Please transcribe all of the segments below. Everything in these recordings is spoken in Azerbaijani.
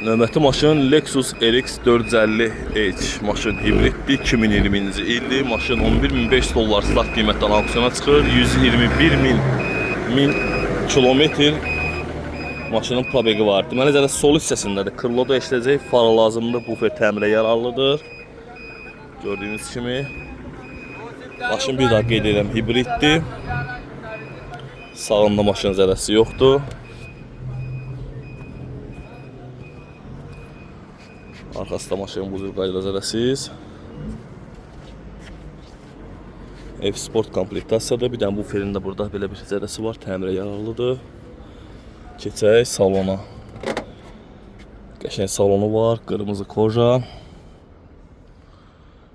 Növbəti maşın Lexus RX 450H maşın hibriddir, 2020-ci ildir. Maşın 11.500 dollar start qiymətdən auksyona çıxır. 121 min kilometr maşının probegi var. Deməli zədə sol hissəsindədir. Krıloda işləyəcək, fara lazımdır, bufer təmirə yararlıdır. Gördüyünüz kimi maşın bir daha qeyd edirəm hibriddir. Sağında maşın zədəsi yoxdur. Arxasında maşının bu cür qaydada zədəsiz. F-Sport komplektasiyadır. Bir dənə bu ferində burada belə bir zədəsi var. Təmirə yararlıdır. Keçək salona. Qəşəng salonu var. Qırmızı koja.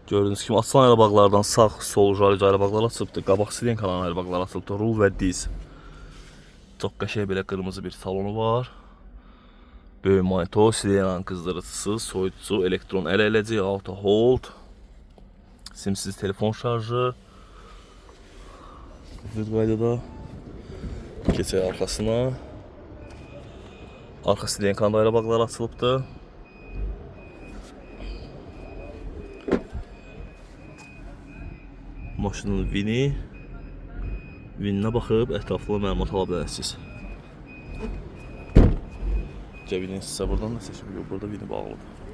Gördüyünüz kimi açılan airbaglardan sağ, sol airbaglar açılıbdır. Qabaq silenkaların airbaglar açılıbdır. Rul və diz. Çox qəşəng belə qırmızı bir salonu var. Böyük monitor, sirenanın qızdırıcısı, soyuducu, elektron əl eləci, auto hold, simsiz telefon şarjı. Düz qaydada. Keçək arxasına. Arxa silenkanın da airbaglar açılıbdır. Maşının vininə baxıb ətraflı məlumat ala bilərsiniz. Cəbinin sizə buradan da seçim yox, burada vini bağlıdır.